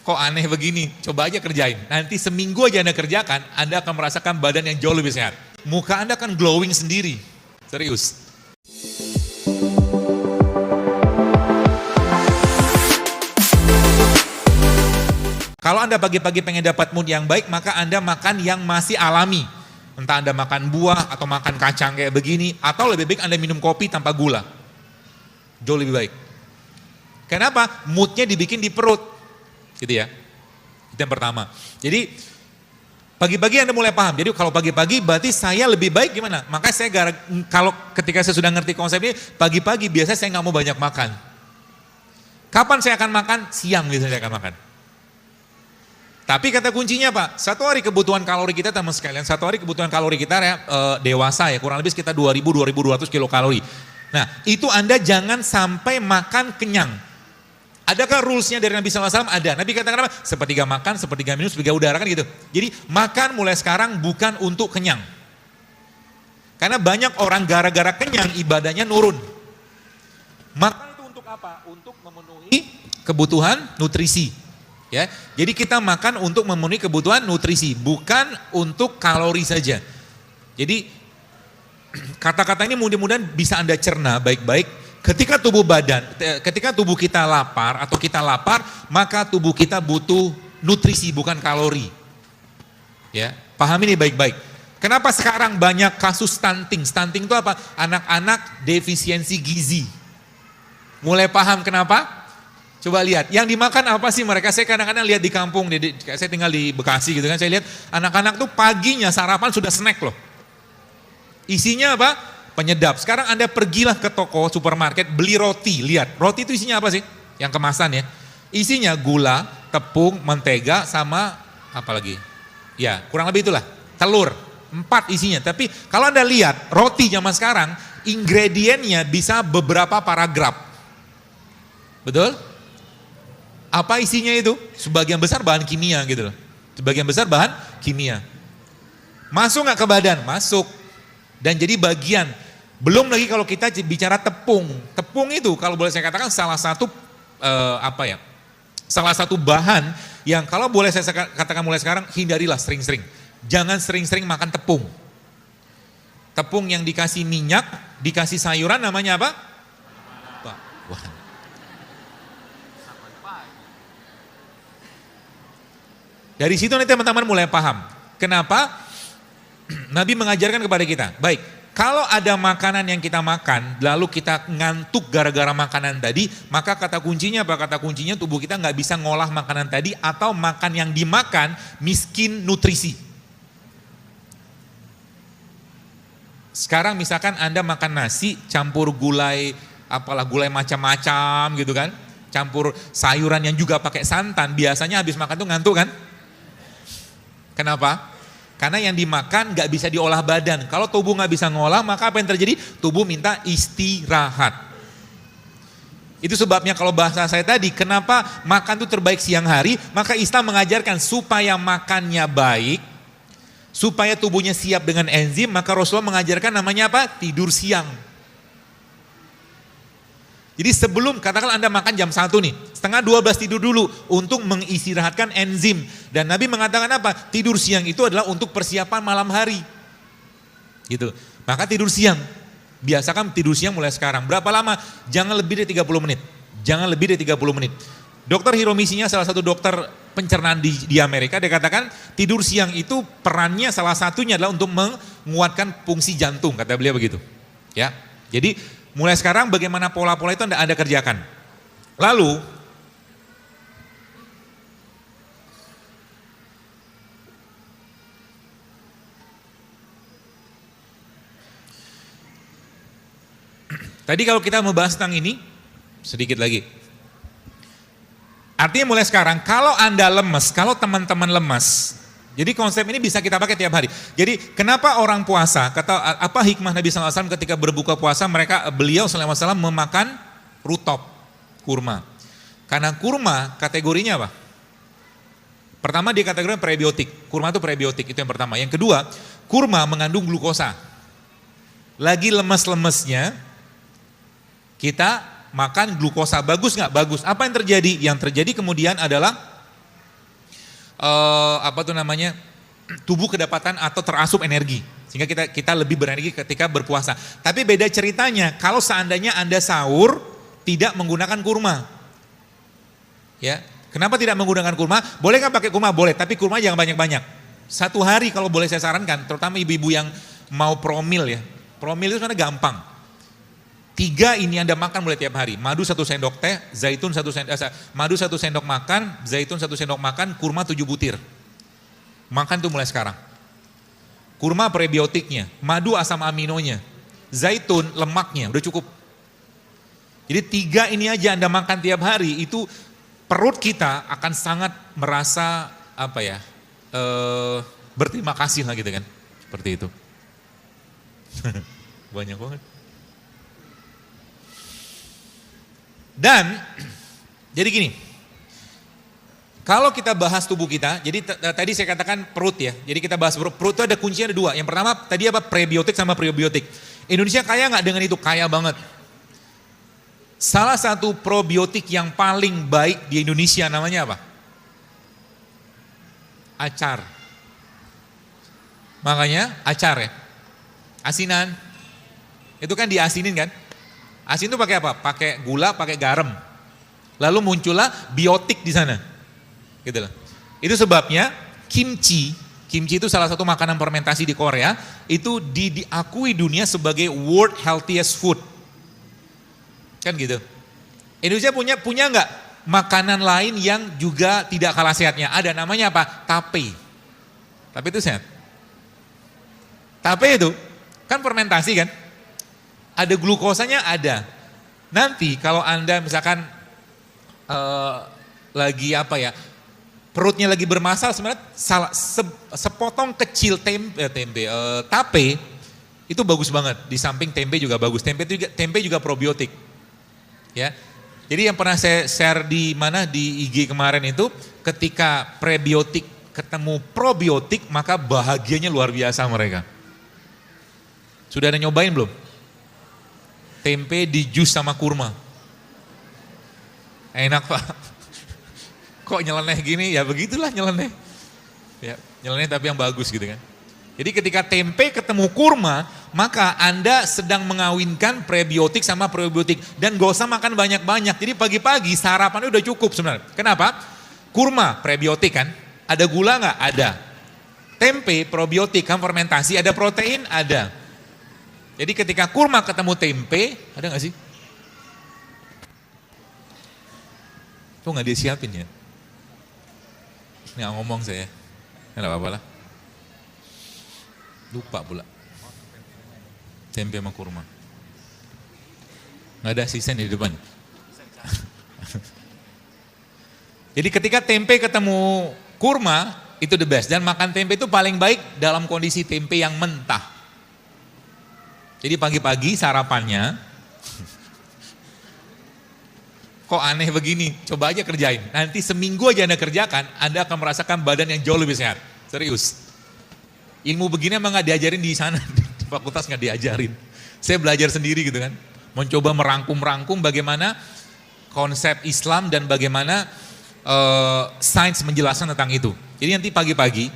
kok aneh begini, coba aja kerjain. Nanti seminggu aja Anda kerjakan, Anda akan merasakan badan yang jauh lebih sehat. Muka Anda akan glowing sendiri, serius. Kalau Anda pagi-pagi pengen dapat mood yang baik, maka Anda makan yang masih alami. Entah Anda makan buah atau makan kacang kayak begini, atau lebih baik Anda minum kopi tanpa gula. Jauh lebih baik. Kenapa? Moodnya dibikin di perut. Gitu ya. Itu yang pertama. Jadi pagi-pagi Anda mulai paham. Jadi kalau pagi-pagi berarti saya lebih baik gimana? Makanya saya kalau ketika saya sudah ngerti konsep ini, pagi-pagi biasanya saya nggak mau banyak makan. Kapan saya akan makan? Siang biasanya saya akan makan. Tapi kata kuncinya Pak, satu hari kebutuhan kalori kita teman sekalian, satu hari kebutuhan kalori kita dewasa ya, kurang lebih sekitar 2.000-2.200 kilokalori. Nah itu Anda jangan sampai makan kenyang. Adakah rulesnya dari Nabi SAW? Ada. Nabi katakan apa? Sepertiga makan, sepertiga minum, sepertiga udara kan gitu. Jadi makan mulai sekarang bukan untuk kenyang. Karena banyak orang gara-gara kenyang ibadahnya nurun. Makan itu untuk apa? Untuk memenuhi kebutuhan nutrisi. Ya, jadi kita makan untuk memenuhi kebutuhan nutrisi, bukan untuk kalori saja. Jadi kata-kata ini mudah-mudahan bisa Anda cerna baik-baik. Ketika tubuh kita lapar atau kita lapar, maka tubuh kita butuh nutrisi bukan kalori. Ya, paham ini baik-baik. Kenapa sekarang banyak kasus stunting? Stunting itu apa? Anak-anak defisiensi gizi. Mulai paham kenapa? Coba lihat, yang dimakan apa sih mereka? Saya kadang-kadang lihat di kampung, saya tinggal di Bekasi gitu kan, saya lihat anak-anak tuh paginya sarapan sudah snack loh. Isinya apa? Penyedap. Sekarang Anda pergilah ke toko, supermarket, beli roti, lihat. Roti itu isinya apa sih? Yang kemasan ya. Isinya gula, tepung, mentega, sama apa lagi? Ya, kurang lebih itulah. Telur, 4 isinya. Tapi kalau Anda lihat, roti zaman sekarang, ingredientnya bisa beberapa paragraf. Betul? Apa isinya itu? Sebagian besar bahan kimia gitu loh. Sebagian besar bahan kimia. Masuk nggak ke badan? Masuk. Dan jadi bagian. Belum lagi kalau kita bicara tepung. Tepung itu kalau boleh saya katakan salah satu salah satu bahan yang kalau boleh saya katakan mulai sekarang hindarilah sering-sering. Jangan sering-sering makan tepung. Tepung yang dikasih minyak, dikasih sayuran namanya apa? Wah. Dari situ nanti teman-teman mulai paham. Kenapa Nabi mengajarkan kepada kita. Baik, kalau ada makanan yang kita makan, lalu kita ngantuk gara-gara makanan tadi, maka kata kuncinya apa? Kata kuncinya tubuh kita nggak bisa ngolah makanan tadi atau makan yang dimakan miskin nutrisi. Sekarang misalkan Anda makan nasi campur gulai, apalah gulai macam-macam gitu kan. Campur sayuran yang juga pakai santan, biasanya habis makan tuh ngantuk kan? Kenapa? Karena yang dimakan nggak bisa diolah badan. Kalau tubuh nggak bisa ngolah, maka apa yang terjadi? Tubuh minta istirahat. Itu sebabnya kalau bahasa saya tadi, kenapa makan itu terbaik siang hari? Maka Islam mengajarkan supaya makannya baik, supaya tubuhnya siap dengan enzim, maka Rasulullah mengajarkan namanya apa? Tidur siang. Jadi sebelum, katakan Anda makan jam 1 nih, setengah 12 tidur dulu untuk mengistirahatkan enzim. Dan Nabi mengatakan apa? Tidur siang itu adalah untuk persiapan malam hari. Gitu. Maka tidur siang, biasakan tidur siang mulai sekarang. Berapa lama? Jangan lebih dari 30 menit. Jangan lebih dari 30 menit. Dokter Hiromisinya salah satu dokter pencernaan di Amerika, dia katakan tidur siang itu perannya salah satunya adalah untuk menguatkan fungsi jantung, kata beliau begitu. Ya, jadi mulai sekarang bagaimana pola-pola itu Anda kerjakan. Lalu, tadi kalau kita membahas tentang ini, sedikit lagi. Artinya mulai sekarang, kalau Anda lemes, kalau teman-teman lemas, jadi konsep ini bisa kita pakai tiap hari. Jadi kenapa orang puasa, kata apa hikmah Nabi SAW ketika berbuka puasa, beliau SAW memakan rutop, kurma. Karena kurma kategorinya apa? Pertama dia kategorinya prebiotik, kurma itu prebiotik, itu yang pertama. Yang kedua, kurma mengandung glukosa. Lagi lemes-lemesnya, kita makan glukosa, bagus nggak? Bagus. Apa yang terjadi? Yang terjadi kemudian adalah tubuh kedapatan atau terasup energi. Sehingga kita lebih berenergi ketika berpuasa. Tapi beda ceritanya kalau seandainya Anda sahur tidak menggunakan kurma. Ya, kenapa tidak menggunakan kurma? Boleh nggak pakai kurma? Boleh, tapi kurma jangan banyak-banyak. Satu hari kalau boleh saya sarankan, terutama ibu-ibu yang mau promil ya. Promil itu sebenarnya gampang. 3 ini Anda makan mulai tiap hari. Madu 1 sendok teh, zaitun 1 sendok, madu 1 sendok makan, zaitun 1 sendok makan, kurma 7 butir. Makan tuh mulai sekarang. Kurma prebiotiknya, madu asam aminonya, zaitun lemaknya, udah cukup. Jadi 3 ini aja Anda makan tiap hari, itu perut kita akan sangat merasa berterima kasih lah gitu kan, seperti itu. Banyak banget. Dan jadi gini, kalau kita bahas tubuh kita, jadi tadi saya katakan perut ya, jadi kita bahas perut itu ada kuncinya ada 2. Yang pertama tadi prebiotik sama probiotik. Indonesia kaya nggak dengan itu? Kaya banget. Salah satu probiotik yang paling baik di Indonesia namanya apa? Acar. Makanya acar ya, asinan. Itu kan diasinin kan? Asin itu pakai apa? Pakai gula, pakai garam. Lalu muncullah biotik di sana. Gitu loh. Itu sebabnya kimchi itu salah satu makanan fermentasi di Korea, itu diakui dunia sebagai world healthiest food. Kan gitu. Indonesia punya nggak makanan lain yang juga tidak kalah sehatnya? Ada, namanya apa? Tape. Tape itu sehat. Tape itu kan fermentasi kan? Ada glukosanya, ada. Nanti kalau Anda misalkan perutnya lagi bermasalah, sebenarnya sepotong kecil tape itu bagus banget. Di samping tempe juga bagus. Tempe juga probiotik. Ya. Jadi yang pernah saya share di IG kemarin itu, ketika prebiotik ketemu probiotik, maka bahagianya luar biasa mereka. Sudah ada nyobain belum? Tempe di jus sama kurma. Enak Pak. Kok nyeleneh gini? Ya begitulah nyeleneh. Ya, nyeleneh tapi yang bagus gitu kan. Jadi ketika tempe ketemu kurma, maka Anda sedang mengawinkan prebiotik sama probiotik. Dan gak usah makan banyak-banyak. Jadi pagi-pagi sarapannya udah cukup sebenarnya. Kenapa? Kurma prebiotik kan. Ada gula nggak? Ada. Tempe probiotik kan fermentasi, ada protein? Ada. Jadi ketika kurma ketemu tempe, ada nggak sih? Tuh nggak disiapin ya? Nggak ngomong saya, nggak apa-apa lah. Lupa pula. Tempe sama kurma. Nggak ada sisen di depan. Jadi ketika tempe ketemu kurma, itu the best. Dan makan tempe itu paling baik dalam kondisi tempe yang mentah. Jadi pagi-pagi sarapannya, kok aneh begini, coba aja kerjain. Nanti seminggu aja Anda kerjakan, Anda akan merasakan badan yang jauh lebih sehat. Serius. Ilmu begini emang gak diajarin di sana, di fakultas gak diajarin. Saya belajar sendiri gitu kan. Mencoba merangkum bagaimana konsep Islam dan bagaimana sains menjelaskan tentang itu. Jadi nanti pagi-pagi,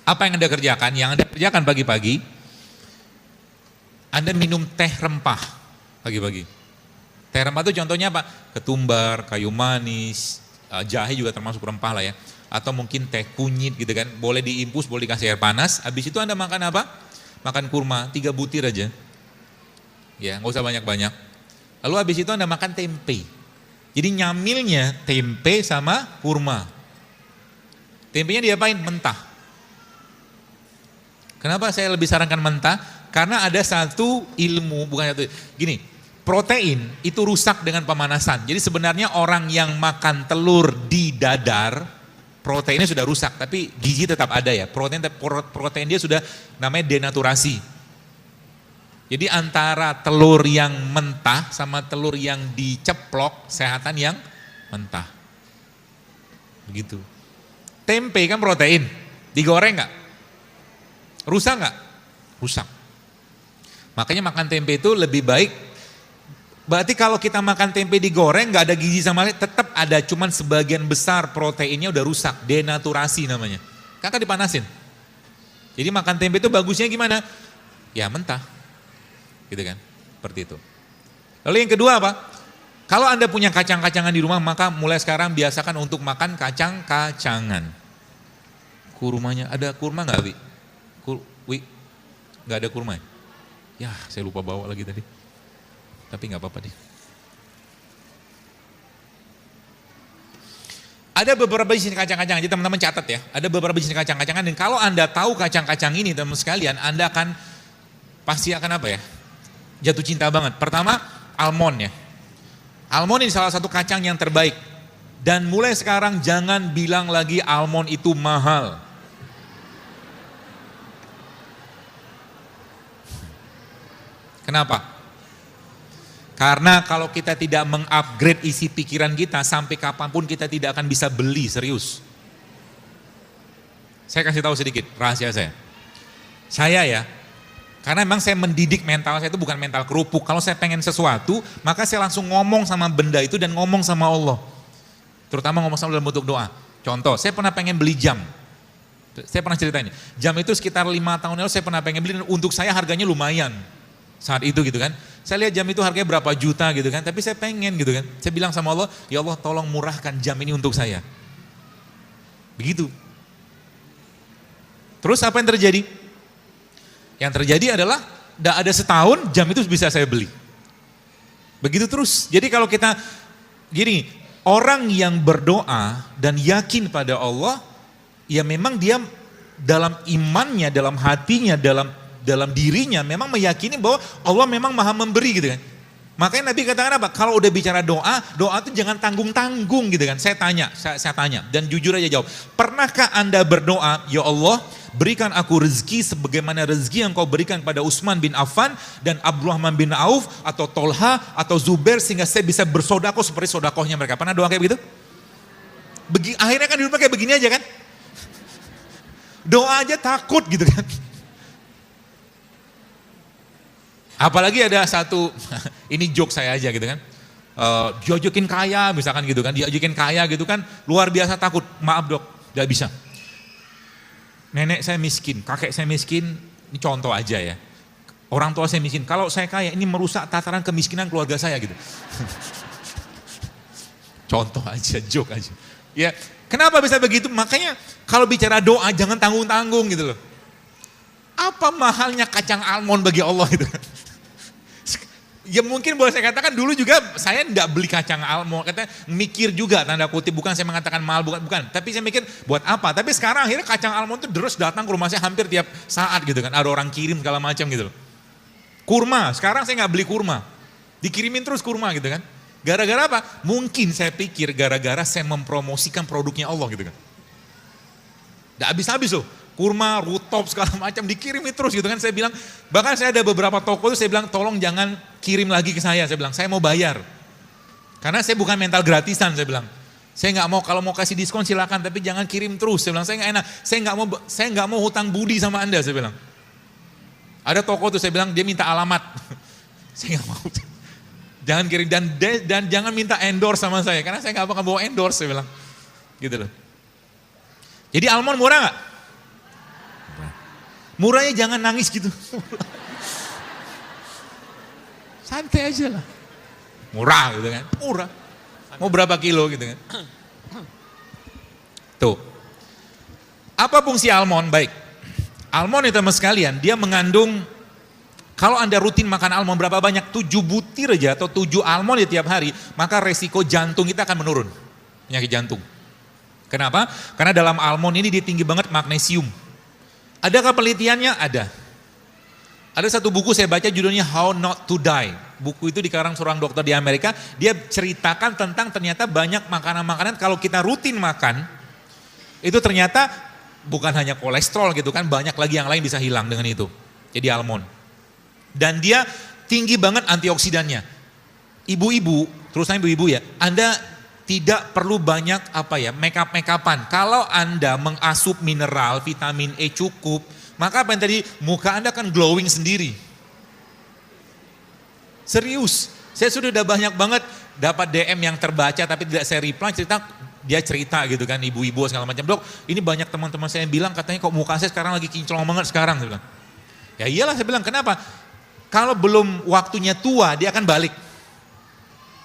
apa yang Anda kerjakan? Yang Anda kerjakan pagi-pagi, Anda minum teh rempah pagi-pagi. Teh rempah itu contohnya apa? Ketumbar, kayu manis, jahe juga termasuk rempah lah ya. Atau mungkin teh kunyit gitu kan. Boleh diimpus, boleh dikasih air panas. Habis itu Anda makan apa? Makan kurma, 3 butir aja. Ya, nggak usah banyak-banyak. Lalu habis itu Anda makan tempe. Jadi nyamilnya tempe sama kurma. Tempenya diapain? Mentah. Kenapa saya lebih sarankan mentah? Karena ada satu ilmu, bukan satu, gini, protein itu rusak dengan pemanasan. Jadi sebenarnya orang yang makan telur di dadar, proteinnya sudah rusak, tapi gizi tetap ada ya. Protein dia sudah namanya denaturasi. Jadi antara telur yang mentah sama telur yang diceplok, sehatan yang mentah. Begitu. Tempe kan protein, digoreng nggak? Rusak nggak? Rusak. Makanya makan tempe itu lebih baik Berarti kalau kita makan tempe digoreng nggak ada gizi sama sekali, tetap ada, cuman sebagian besar proteinnya udah rusak, denaturasi namanya. Kakak dipanasin. Jadi makan tempe itu bagusnya gimana? Ya mentah. Gitu kan? Seperti itu. Lalu yang kedua apa? Kalau Anda punya kacang-kacangan di rumah, maka mulai sekarang biasakan untuk makan kacang-kacangan. Kurmanya, ada kurma nggak, Wi? Wi, nggak ada kurma? Ya, saya lupa bawa lagi tadi. Tapi nggak apa-apa deh. Ada beberapa jenis kacang-kacangan, jadi teman-teman catat ya. Ada beberapa jenis kacang-kacangan, dan kalau Anda tahu kacang-kacang ini teman-teman sekalian, Anda akan pasti akan apa ya? Jatuh cinta banget. Pertama, almond ya. Almond ini salah satu kacang yang terbaik. Dan mulai sekarang jangan bilang lagi almond itu mahal. Kenapa? Karena kalau kita tidak mengupgrade isi pikiran kita, sampai kapanpun kita tidak akan bisa beli, serius. Saya kasih tahu sedikit rahasia saya. Saya ya, karena memang saya mendidik mental saya itu bukan mental kerupuk. Kalau saya pengen sesuatu, maka saya langsung ngomong sama benda itu dan ngomong sama Allah. Terutama ngomong sama dalam bentuk doa. Contoh, saya pernah pengen beli jam. Saya pernah ceritain, jam itu sekitar 5 tahun lalu saya pernah pengen beli, dan untuk saya harganya lumayan. Saat itu gitu kan, saya lihat jam itu harganya berapa juta gitu kan, tapi saya pengen gitu kan. Saya bilang sama Allah, ya Allah tolong murahkan jam ini untuk saya. Begitu. Terus apa yang terjadi? Yang terjadi adalah, tidak ada setahun jam itu bisa saya beli. Begitu terus. Jadi kalau kita, gini, orang yang berdoa dan yakin pada Allah, ya memang dia dalam imannya, dalam hatinya, dalam dirinya memang meyakini bahwa Allah memang maha memberi gitu kan. Makanya Nabi katakan apa? Kalau udah bicara doa, doa itu jangan tanggung-tanggung gitu kan. Saya tanya dan jujur aja jawab. Pernahkah Anda berdoa, ya Allah berikan aku rezeki sebagaimana rezeki yang kau berikan pada Utsman bin Affan dan Abdurrahman bin Auf atau Tolha atau Zubair, sehingga saya bisa bersodakoh seperti sodakohnya mereka. Pernah doa kayak begitu? Akhirnya kan di rumah kayak begini aja kan. Doa aja takut gitu kan. Apalagi ada satu, ini joke saya aja gitu kan, diajakin kaya misalkan gitu kan, diajakin kaya gitu kan, luar biasa takut, maaf dok, gak bisa. Nenek saya miskin, kakek saya miskin, ini contoh aja ya. Orang tua saya miskin, kalau saya kaya ini merusak tataran kemiskinan keluarga saya gitu. Contoh aja, joke aja. Ya, kenapa bisa begitu? Makanya kalau bicara doa jangan tanggung-tanggung gitu loh. Apa mahalnya kacang almond bagi Allah itu? Ya mungkin boleh saya katakan dulu juga saya tidak beli kacang almond, katanya mikir juga tanda kutip, bukan saya mengatakan mahal, bukan. Tapi saya mikir buat apa? Tapi sekarang akhirnya kacang almond itu terus datang ke rumah saya hampir tiap saat gitu kan. Ada orang kirim segala macam gitu loh. Kurma, sekarang saya nggak beli kurma, dikirimin terus kurma gitu kan. Gara-gara apa? Mungkin saya pikir gara-gara saya mempromosikan produknya Allah gitu kan. Nggak habis-habis loh. Kurma, rutop segala macam dikirimin terus gitu kan. Saya bilang, bahkan saya ada beberapa toko itu saya bilang tolong jangan kirim lagi ke saya bilang saya mau bayar. Karena saya bukan mental gratisan saya bilang. Saya nggak mau, kalau mau kasih diskon silakan tapi jangan kirim terus. Saya bilang saya nggak enak, saya nggak mau hutang budi sama Anda saya bilang. Ada toko tuh saya bilang dia minta alamat. Saya nggak mau. Jangan kirim dan jangan minta endorse sama saya karena saya nggak bakal bawa endorse saya bilang. Gitu loh. Jadi almond murah nggak? Murahnya jangan nangis gitu. Santai aja lah. Murah gitu kan. Murah. Mau berapa kilo gitu kan. Tuh. Apa fungsi almond? Baik. Almond itu teman sekalian, dia mengandung, kalau Anda rutin makan almond berapa banyak? 7 butir aja atau 7 almond di tiap hari, maka resiko jantung kita akan menurun. Penyakit jantung. Kenapa? Karena dalam almond ini dia tinggi banget magnesium. Adakah penelitiannya? Ada. Ada satu buku saya baca judulnya How Not to Die. Buku itu dikarang seorang dokter di Amerika. Dia ceritakan tentang ternyata banyak makanan-makanan kalau kita rutin makan, itu ternyata bukan hanya kolesterol gitu kan, banyak lagi yang lain bisa hilang dengan itu. Jadi almond. Dan dia tinggi banget antioksidannya. Ibu-ibu, terutama ibu-ibu ya, Anda tidak perlu banyak make-up-an. Kalau Anda mengasup mineral, vitamin E cukup, maka apa yang tadi, muka Anda akan glowing sendiri. Serius, Saya sudah banyak banget dapat DM yang terbaca tapi tidak saya reply, dia cerita gitu kan, ibu-ibu segala macam. Dok, ini banyak teman-teman saya yang bilang katanya kok muka saya sekarang lagi kinclong banget sekarang. Saya bilang. Ya iyalah, saya bilang, kenapa? Kalau belum waktunya tua, dia akan balik.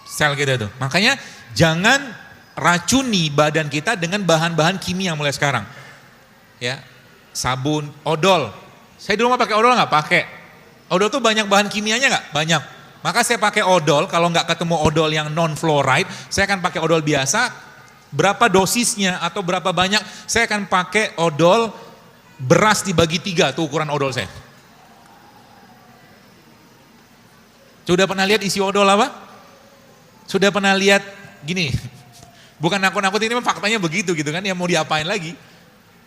Sel kita tuh. Makanya jangan racuni badan kita dengan bahan-bahan kimia mulai sekarang. Ya, sabun, odol. Saya di rumah pakai odol nggak? Pakai. Odol tuh banyak bahan kimianya nggak? Banyak. Maka saya pakai odol, kalau nggak ketemu odol yang non fluoride, saya akan pakai odol biasa. Berapa dosisnya atau berapa banyak, saya akan pakai odol beras dibagi 3, tuh ukuran odol saya. Sudah pernah lihat isi odol apa? Sudah pernah lihat gini, bukan nakut-nakut, ini memang faktanya begitu gitu kan, ya mau diapain lagi.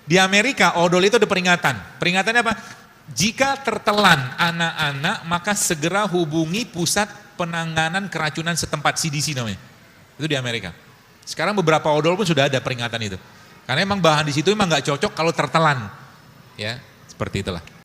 Di Amerika odol itu ada peringatan. Peringatannya apa? Jika tertelan anak-anak maka segera hubungi pusat penanganan keracunan setempat, CDC namanya. Itu di Amerika. Sekarang beberapa odol pun sudah ada peringatan itu. Karena emang bahan di situ emang nggak cocok kalau tertelan. Ya, seperti itulah.